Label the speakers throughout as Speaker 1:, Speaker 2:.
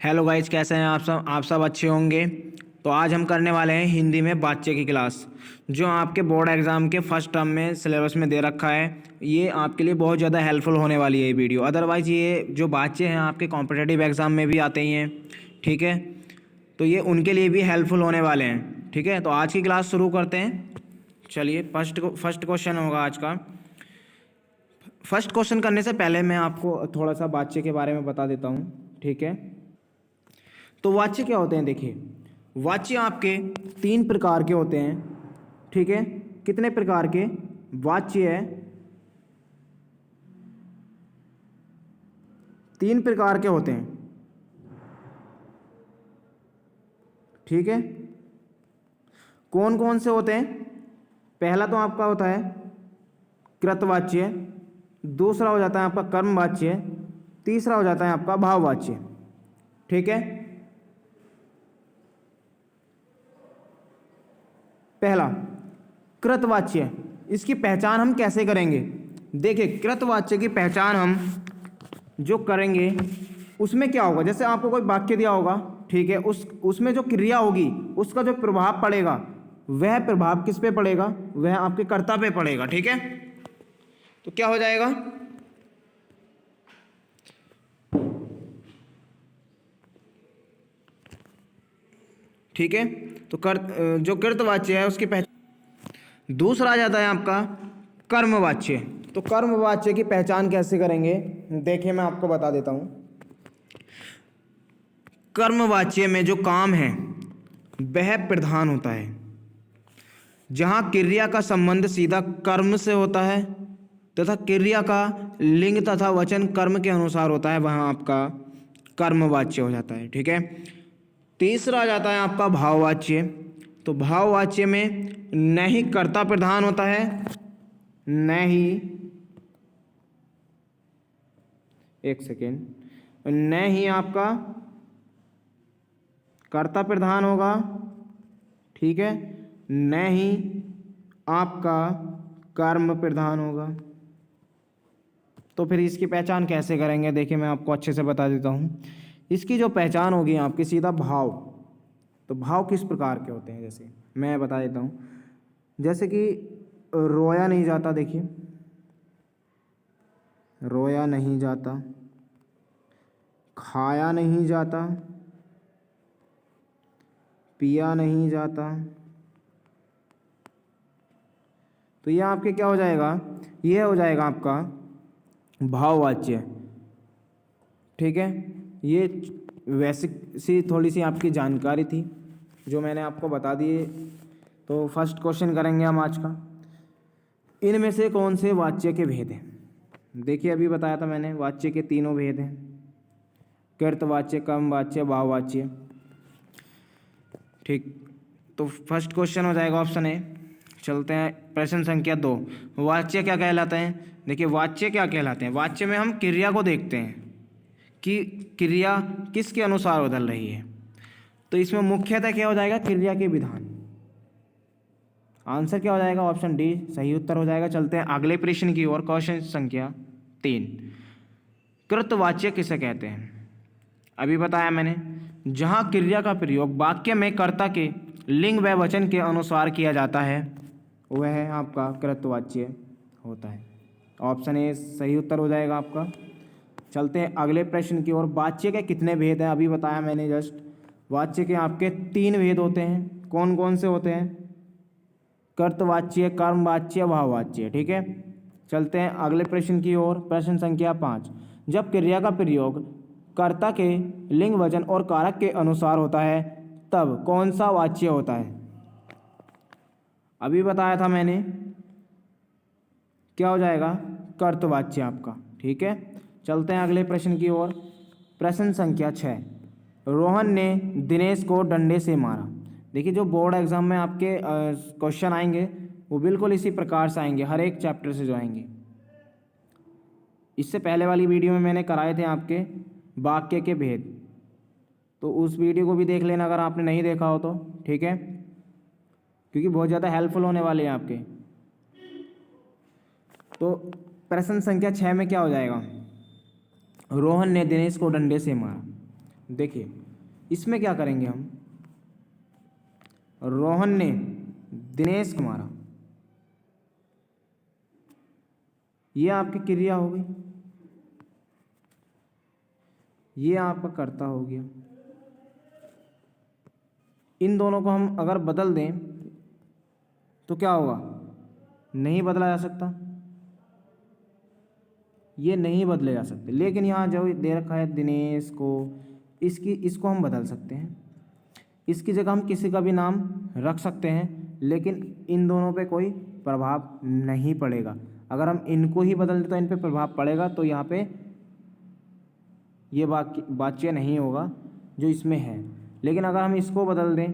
Speaker 1: Hello guys, कैसे हैं आप सब अच्छे होंगे। तो आज हम करने वाले हैं हिंदी में वाच्य की क्लास, जो आपके बोर्ड एग्ज़ाम के फर्स्ट टर्म में सिलेबस में दे रखा है। ये आपके लिए बहुत ज़्यादा हेल्पफुल होने वाली है ये वीडियो। अदरवाइज़ ये जो वाच्य हैं आपके कॉम्पिटिटिव एग्ज़ाम में भी आते ही हैं, ठीक है। तो ये उनके लिए भी हेल्पफुल होने वाले हैं, ठीक है। तो आज की क्लास शुरू करते हैं। चलिए, फर्स्ट क्वेश्चन होगा आज का। फर्स्ट क्वेश्चन करने से पहले मैं आपको थोड़ा सा वाच्य के बारे में बता देता हूँ, ठीक है। तो वाच्य क्या होते हैं, देखिए। वाच्य आपके 3 प्रकार के होते हैं, ठीक है। कितने प्रकार के वाच्य है? 3 प्रकार के होते हैं, ठीक है। कौन कौन से होते हैं? पहला तो आपका होता है कृतवाच्य, दूसरा हो जाता है आपका कर्मवाच्य, तीसरा हो जाता है आपका भाववाच्य, ठीक है। पहला कृतवाच्य, इसकी पहचान हम कैसे करेंगे? देखिए, कृतवाच्य की पहचान हम जो करेंगे उसमें क्या होगा, जैसे आपको कोई वाक्य दिया होगा, ठीक है। उसमें जो क्रिया होगी, उसका जो प्रभाव पड़ेगा, वह प्रभाव किस पे पड़ेगा? वह आपके कर्ता पे पड़ेगा, ठीक है। तो क्या हो जाएगा? ठीक है। तो जो कृतवाच्य है उसकी पहचान। दूसरा आ जाता है आपका कर्मवाच्य। तो कर्मवाच्य की पहचान कैसे करेंगे? देखिए, मैं आपको बता देता हूं। कर्मवाच्य में जो काम है वह प्रधान होता है। जहां क्रिया का संबंध सीधा कर्म से होता है तथा क्रिया का लिंग तथा वचन कर्म के अनुसार होता है, वहां आपका कर्मवाच्य हो जाता है, ठीक है। तीसरा आ जाता है आपका भाववाच्य। तो भाववाच्य में न ही कर्ता प्रधान होता है, न ही, एक सेकेंड, न ही आपका कर्ता प्रधान होगा, ठीक है, न ही आपका कर्म प्रधान होगा। तो फिर इसकी पहचान कैसे करेंगे? देखिए, मैं आपको अच्छे से बता देता हूँ। इसकी जो पहचान होगी आपकी, सीधा भाव। तो भाव किस प्रकार के होते हैं, जैसे मैं बता देता हूँ। जैसे कि रोया नहीं जाता, देखिए, रोया नहीं जाता, खाया नहीं जाता, पिया नहीं जाता। तो यह आपके क्या हो जाएगा? यह हो जाएगा आपका भाववाच्य, ठीक है। ये वैसे सी थोड़ी सी आपकी जानकारी थी जो मैंने आपको बता दिए। तो फर्स्ट क्वेश्चन करेंगे हम आज का। इनमें से कौन से वाच्य के भेद हैं? देखिए, अभी बताया था मैंने, वाच्य के तीनों भेद हैं: कृतवाच्य, कर्मवाच्य, भाववाच्य, ठीक। तो फर्स्ट क्वेश्चन हो जाएगा ऑप्शन ए। चलते हैं प्रश्न संख्या 2। वाच्य क्या कहलाते हैं? देखिए, वाच्य क्या कहलाते हैं? वाच्य में हम क्रिया को देखते हैं कि क्रिया किसके अनुसार बदल रही है। तो इसमें मुख्यतः क्या हो जाएगा? क्रिया के विधान। आंसर क्या हो जाएगा? ऑप्शन डी सही उत्तर हो जाएगा। चलते हैं अगले प्रश्न की ओर। क्वेश्चन संख्या 3। कृतवाच्य किसे कहते हैं? अभी बताया मैंने, जहां क्रिया का प्रयोग वाक्य में कर्ता के लिंग व वचन के अनुसार किया जाता है, वह आपका कृतवाच्य होता है। ऑप्शन ए सही उत्तर हो जाएगा आपका। चलते हैं अगले प्रश्न की ओर। वाच्य के कितने भेद हैं? अभी बताया मैंने जस्ट। वाच्य के आपके 3 भेद होते हैं। कौन कौन से होते हैं? कर्तवाच्य, कर्मवाच्य, भाववाच्य, ठीक है। चलते हैं अगले प्रश्न की ओर। प्रश्न संख्या 5। जब क्रिया का प्रयोग कर्ता के लिंग, वचन और कारक के अनुसार होता है, तब कौन सा वाच्य होता है? अभी बताया था मैंने, क्या हो जाएगा? कर्तवाच्य आपका, ठीक है। चलते हैं अगले प्रश्न की ओर। प्रश्न संख्या 6। रोहन ने दिनेश को डंडे से मारा। देखिए, जो बोर्ड एग्जाम में आपके क्वेश्चन आएंगे वो बिल्कुल इसी प्रकार से आएंगे, हर एक चैप्टर से जो आएंगे। इससे पहले वाली वीडियो में मैंने कराए थे आपके वाक्य के भेद, तो उस वीडियो को भी देख लेना अगर आपने नहीं देखा हो तो, ठीक है, क्योंकि बहुत ज़्यादा हेल्पफुल होने वाले हैं आपके। तो प्रश्न संख्या 6 में क्या हो जाएगा? रोहन ने दिनेश को डंडे से मारा। देखिए इसमें क्या करेंगे हम, रोहन ने दिनेश को मारा, ये आपकी क्रिया हो गई, ये आपका कर्ता हो गया। इन दोनों को हम अगर बदल दें तो क्या होगा, नहीं बदला जा सकता, ये नहीं बदले जा सकते। लेकिन यहाँ जो दे रखा है दिनेश को, इसको हम बदल सकते हैं, इसकी जगह हम किसी का भी नाम रख सकते हैं, लेकिन इन दोनों पे कोई प्रभाव नहीं पड़ेगा। अगर हम इनको ही बदल दें तो इन पे प्रभाव पड़ेगा, तो यहाँ पे ये वाच्य नहीं होगा जो इसमें है। लेकिन अगर हम इसको बदल दें,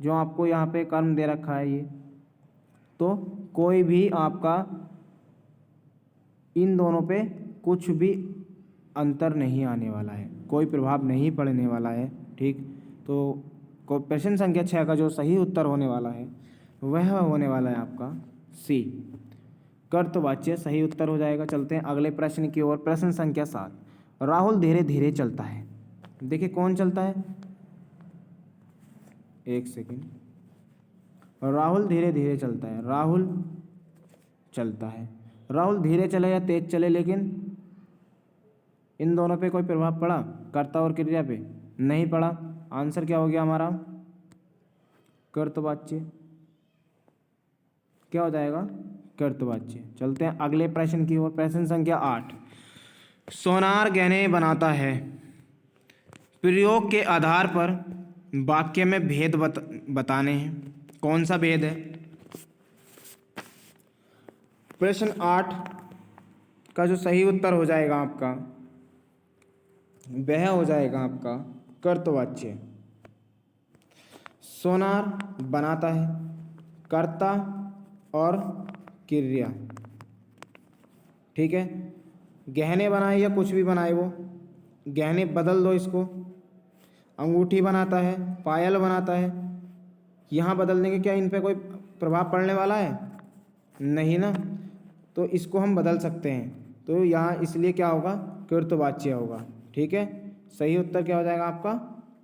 Speaker 1: जो आपको यहाँ पे कर्म दे रखा है ये, तो कोई भी आपका इन दोनों पे कुछ भी अंतर नहीं आने वाला है, कोई प्रभाव नहीं पड़ने वाला है। ठीक, तो प्रश्न संख्या 6 का जो सही उत्तर होने वाला है वह होने वाला है आपका सी, कर्तवाच्य सही उत्तर हो जाएगा। चलते हैं अगले प्रश्न की ओर। प्रश्न संख्या 7, राहुल धीरे धीरे चलता है। देखिए कौन चलता है, एक सेकंड, राहुल धीरे धीरे चलता है, राहुल चलता है। राहुल धीरे चले या तेज चले, लेकिन इन दोनों पे कोई प्रभाव पड़ा, कर्ता और क्रिया पे नहीं पड़ा। आंसर क्या हो गया हमारा, कर्तवाच्य, क्या हो जाएगा, कर्तवाच्य। चलते हैं अगले प्रश्न की ओर। प्रश्न संख्या 8, सोनार गहने बनाता है। प्रयोग के आधार पर वाक्य में भेद बताने हैं। कौन सा भेद है, प्रश्न 8 का जो सही उत्तर हो जाएगा आपका वह हो जाएगा आपका कर्तवाच्य। सोनार बनाता है, कर्ता और क्रिया। ठीक है, गहने बनाए या कुछ भी बनाए, वो गहने बदल दो इसको, अंगूठी बनाता है, पायल बनाता है, यहाँ बदल देंगे, क्या इन पे कोई प्रभाव पड़ने वाला है, नहीं ना, तो इसको हम बदल सकते हैं। तो यहाँ इसलिए क्या होगा, कृतवाच्य होगा। ठीक है, सही उत्तर क्या हो जाएगा आपका,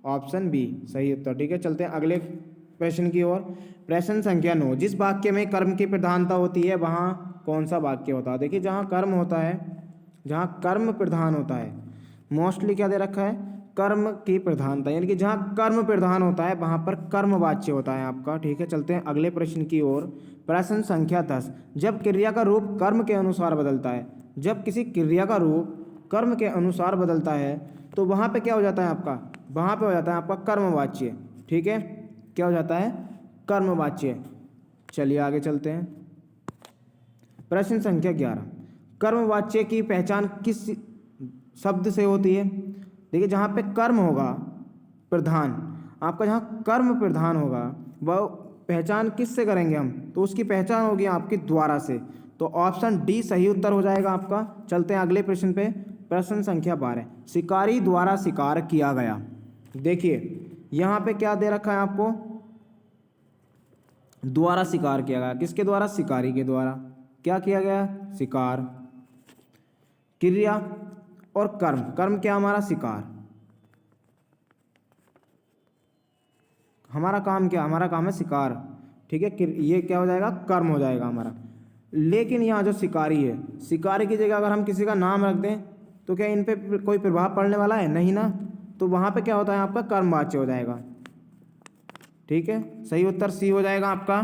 Speaker 1: ऑप्शन बी सही उत्तर। ठीक है, चलते हैं अगले प्रश्न की ओर। प्रश्न संख्या 9, जिस वाक्य में कर्म की प्रधानता होती है वहाँ कौन सा वाक्य होता है। देखिए जहाँ कर्म होता है, जहाँ कर्म प्रधान होता है, मोस्टली क्या दे रखा है, कर्म की प्रधानता, यानी कि जहाँ कर्म प्रधान होता है वहाँ पर कर्मवाच्य होता है आपका। ठीक है, चलते हैं अगले प्रश्न की ओर। प्रश्न संख्या 10, जब क्रिया का रूप कर्म के अनुसार बदलता है, जब किसी क्रिया का रूप कर्म के अनुसार बदलता है तो वहाँ पे क्या हो जाता है आपका, वहाँ पे हो जाता है आपका कर्मवाच्य। ठीक है, क्या हो जाता है, कर्मवाच्य। चलिए आगे चलते हैं। प्रश्न संख्या 11, कर्मवाच्य की पहचान किस शब्द से होती है। देखिए जहाँ पे कर्म होगा प्रधान, आपका जहाँ कर्म प्रधान होगा वह पहचान किस से करेंगे हम, तो उसकी पहचान होगी आपकी द्वारा से। तो ऑप्शन डी सही उत्तर हो जाएगा आपका। चलते हैं अगले प्रश्न पे। प्रश्न संख्या 12, शिकारी द्वारा शिकार किया गया। देखिए यहाँ पे क्या दे रखा है आपको, द्वारा शिकार किया गया, किसके द्वारा, शिकारी के द्वारा। क्या किया गया, शिकार। क्रिया और कर्म, कर्म क्या हमारा, शिकार। हमारा काम क्या, हमारा काम है शिकार। ठीक है, ये क्या हो जाएगा, कर्म हो जाएगा हमारा। लेकिन यहाँ जो शिकारी है, शिकारी की जगह अगर हम किसी का नाम रख दें तो क्या इन पे कोई प्रभाव पड़ने वाला है, नहीं ना, तो वहाँ पे क्या होता है आपका कर्मवाच्य हो जाएगा। ठीक है, सही उत्तर सी हो जाएगा आपका।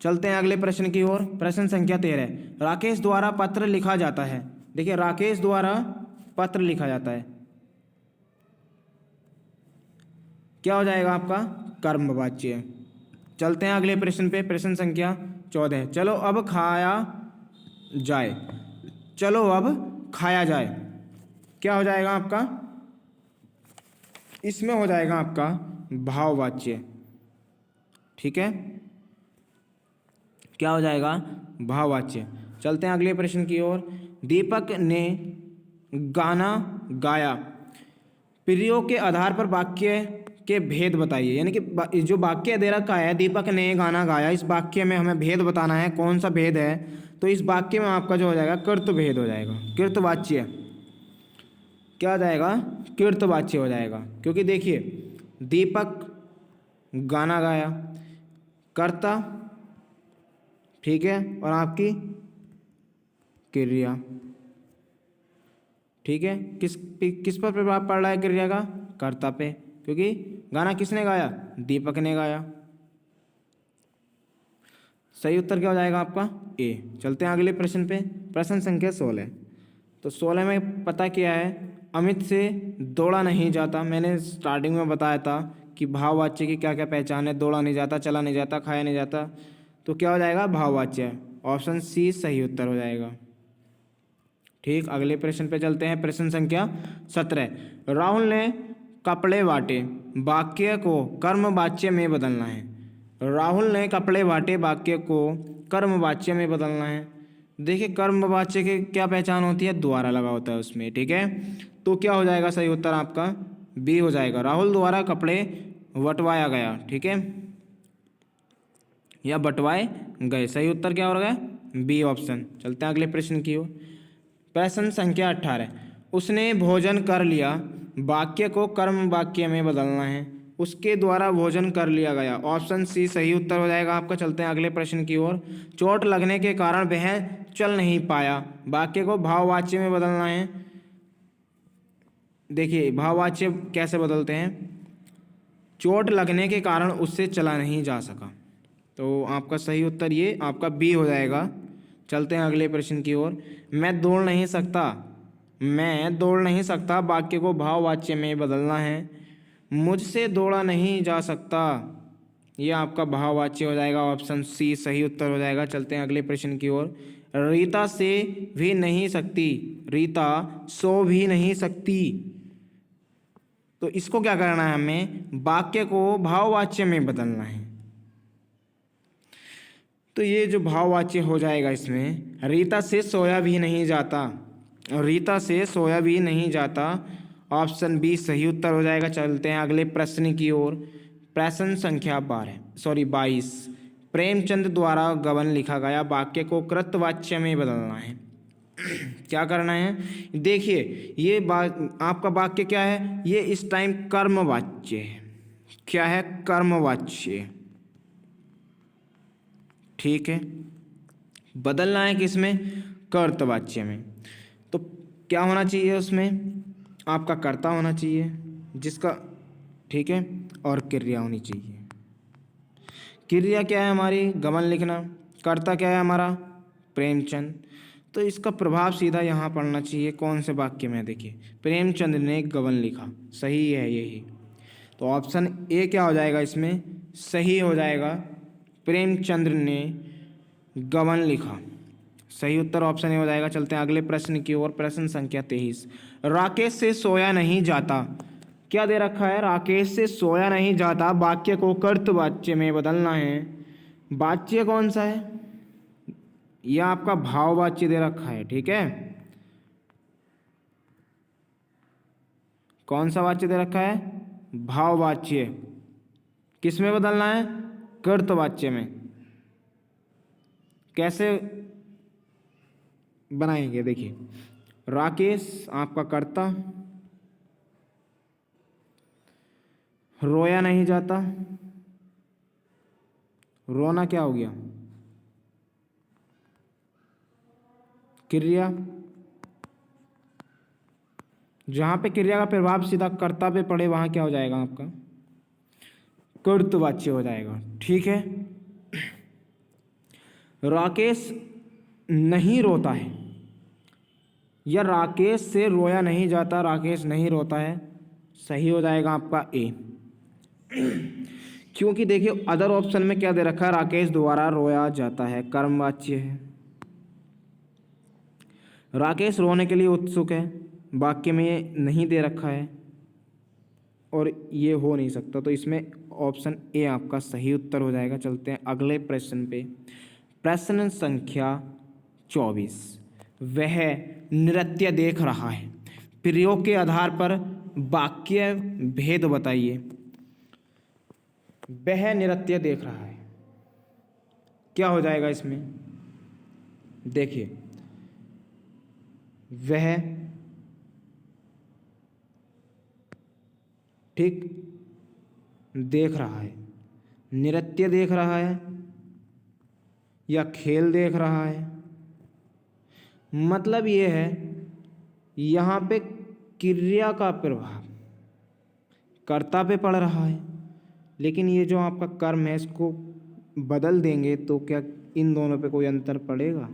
Speaker 1: चलते हैं अगले प्रश्न की ओर। प्रश्न संख्या 13, राकेश द्वारा पत्र लिखा जाता है। देखिए राकेश द्वारा पत्र लिखा जाता है, क्या हो जाएगा आपका, कर्मवाच्य। चलते हैं अगले प्रश्न पे। प्रश्न संख्या 14, चलो अब खाया जाए। चलो अब खाया जाए, क्या हो जाएगा आपका, इसमें हो जाएगा आपका भाववाच्य। ठीक है, क्या हो जाएगा, भाववाच्य। चलते हैं अगले प्रश्न की ओर। दीपक ने गाना गाया। प्रयोग के आधार पर वाक्य के भेद बताइए, यानी कि जो वाक्य दे रखा है दीपक ने गाना गाया, इस वाक्य में हमें भेद बताना है, कौन सा भेद है। तो इस वाक्य में आपका जो हो जाएगा कृत भेद हो जाएगा, कृतवाच्य। क्या हो जाएगा, कृतवाच्य हो जाएगा। क्योंकि देखिए दीपक गाना गाया, कर्ता, ठीक है, और आपकी क्रिया, ठीक है। किस पर प्रभाव पड़ रहा है क्रिया का, कर्ता पे, क्योंकि गाना किसने गाया, दीपक ने गाया। सही उत्तर क्या हो जाएगा आपका, ए। चलते हैं अगले प्रश्न पे, प्रश्न संख्या 16। तो 16 में पता क्या है, अमित से दौड़ा नहीं जाता। मैंने स्टार्टिंग में बताया था कि भाववाच्य की क्या क्या पहचान है, दौड़ा नहीं जाता, चला नहीं जाता, खाया नहीं जाता। तो क्या हो जाएगा, भाववाच्य। ऑप्शन सी सही उत्तर हो जाएगा। ठीक, अगले प्रश्न पे चलते हैं, प्रश्न संख्या 17। राहुल ने कपड़े बांटे, वाक्य को कर्म वाच्य में बदलना है। राहुल ने कपड़े बांटे, वाक्य को कर्म वाच्य में बदलना है। देखिए कर्म वाच्य की क्या पहचान होती है, द्वारा लगा होता है उसमें, ठीक है। तो क्या हो जाएगा सही उत्तर आपका, बी हो जाएगा। राहुल द्वारा कपड़े बंटवाया गया, ठीक है, या बंटवाए गए। सही उत्तर क्या हो गया, बी ऑप्शन। चलते हैं अगले प्रश्न की ओर, प्रश्न संख्या 18। उसने भोजन कर लिया, वाक्य को कर्म वाक्य में बदलना है। उसके द्वारा भोजन कर लिया गया, ऑप्शन सी सही उत्तर हो जाएगा आपका। चलते हैं अगले प्रश्न की ओर, चोट लगने के कारण वह चल नहीं पाया, वाक्य को भाववाच्य में बदलना है। देखिए भाववाच्य कैसे बदलते हैं, चोट लगने के कारण उससे चला नहीं जा सका। तो आपका सही उत्तर ये आपका बी हो जाएगा। चलते हैं अगले प्रश्न की ओर, मैं दौड़ नहीं सकता, मैं दौड़ नहीं सकता, वाक्य को भाववाच्य में बदलना है। मुझसे दौड़ा नहीं जा सकता, यह आपका भाववाच्य हो जाएगा, ऑप्शन सी सही उत्तर हो जाएगा। चलते हैं अगले प्रश्न की ओर, रीता से भी नहीं सकती, रीता सो भी नहीं सकती। तो इसको क्या करना है, हमें वाक्य को भाववाच्य में बदलना है। तो ये जो भाववाच्य हो जाएगा इसमें, रीता से सोया भी नहीं जाता, रीता से सोया भी नहीं जाता, ऑप्शन बी सही उत्तर हो जाएगा। चलते हैं अगले प्रश्न की ओर, प्रश्न संख्या 22। प्रेमचंद द्वारा गबन लिखा गया, वाक्य को कृतवाच्य में बदलना है। क्या करना है, देखिए ये आपका वाक्य क्या है, ये इस टाइम कर्मवाच्य है। क्या है, कर्मवाच्य, ठीक है। बदलना है किसमें, कर्तवाच्य में। तो क्या होना चाहिए उसमें, आपका कर्ता होना चाहिए जिसका, ठीक है, और क्रिया होनी चाहिए। क्रिया क्या है हमारी, गबन लिखना, कर्ता क्या है हमारा, प्रेमचंद। तो इसका प्रभाव सीधा यहाँ पड़ना चाहिए, कौन से वाक्य में, देखिए प्रेमचंद ने गबन लिखा, सही है यही। तो ऑप्शन ए क्या हो जाएगा इसमें, सही हो जाएगा, प्रेमचंद्र ने गबन लिखा, सही उत्तर ऑप्शन ए हो जाएगा। चलते हैं अगले प्रश्न की ओर, प्रश्न संख्या 23। राकेश से सोया नहीं जाता, क्या दे रखा है, राकेश से सोया नहीं जाता, वाक्य को कर्तवाच्य में बदलना है। वाच्य कौन सा है, यह आपका भाववाच्य दे रखा है, ठीक है। कौन सा वाच्य दे रखा है, भाववाच्य। किस में बदलना है, कर्तवाच्य में। कैसे बनाएंगे, देखिए राकेश आपका कर्ता, रोया नहीं जाता, रोना क्या हो गया, क्रिया। जहां पे क्रिया का प्रभाव सीधा कर्ता पे पड़े वहां क्या हो जाएगा आपका, कर्तवाच्य हो जाएगा, ठीक है। राकेश नहीं रोता है, या राकेश से रोया नहीं जाता, राकेश नहीं रोता है, सही हो जाएगा आपका ए। क्योंकि देखिए अदर ऑप्शन में क्या दे रखा है, राकेश द्वारा रोया जाता है, कर्मवाच्य है। राकेश रोने के लिए उत्सुक है, वाक्य में नहीं दे रखा है और ये हो नहीं सकता, तो इसमें ऑप्शन ए आपका सही उत्तर हो जाएगा। चलते हैं अगले प्रश्न पे, प्रश्न संख्या 24। वह नृत्य देख रहा है, प्रयोग के आधार पर वाक्य भेद बताइए। वह नृत्य देख रहा है, क्या हो जाएगा इसमें, देखिए वह ठीक, देख रहा है, नृत्य देख रहा है या खेल देख रहा है। मतलब ये है यहाँ पे क्रिया का प्रभाव कर्ता पे पड़ रहा है, लेकिन ये जो आपका कर्म है इसको बदल देंगे तो क्या इन दोनों पे कोई अंतर पड़ेगा?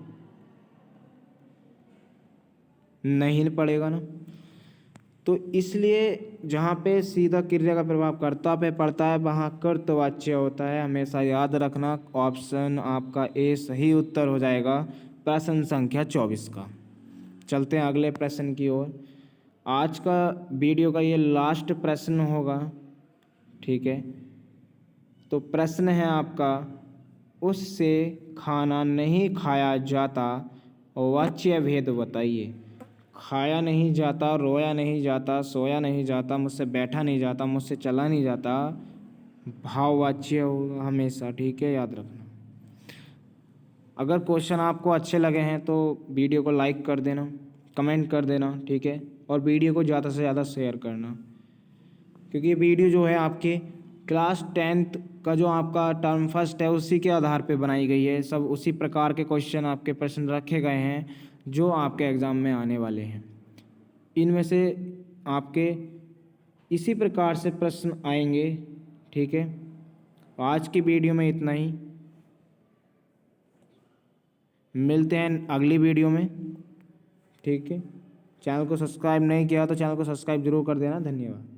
Speaker 1: नहीं पड़ेगा ना। तो इसलिए जहाँ पे सीधा क्रिया का प्रभाव कर्ता पे पड़ता है वहाँ कर्तवाच्य होता है। हमेशा याद रखना, ऑप्शन आपका ए सही उत्तर हो जाएगा प्रश्न संख्या 24 का। चलते हैं अगले प्रश्न की ओर। आज का वीडियो का ये लास्ट प्रश्न होगा, ठीक है। तो प्रश्न है आपका, उससे खाना नहीं खाया जाता, वाच्य भेद बताइए। खाया नहीं जाता, रोया नहीं जाता, सोया नहीं जाता, मुझसे बैठा नहीं जाता, मुझसे चला नहीं जाता, भाववाच्य होगा हमेशा, ठीक है, याद रखना। अगर क्वेश्चन आपको अच्छे लगे हैं तो वीडियो को लाइक कर देना, कमेंट कर देना, ठीक है, और वीडियो को ज़्यादा से ज़्यादा शेयर करना, क्योंकि ये वीडियो जो है आपके क्लास 10th का जो आपका टर्म फर्स्ट है उसी के आधार पे बनाई गई है। सब उसी प्रकार के क्वेश्चन आपके प्रश्न रखे गए हैं जो आपके एग्ज़ाम में आने वाले हैं। इनमें से आपके इसी प्रकार से प्रश्न आएंगे, ठीक है। आज की वीडियो में इतना ही, मिलते हैं अगली वीडियो में, ठीक है। चैनल को सब्सक्राइब नहीं किया तो चैनल को सब्सक्राइब जरूर कर देना। धन्यवाद।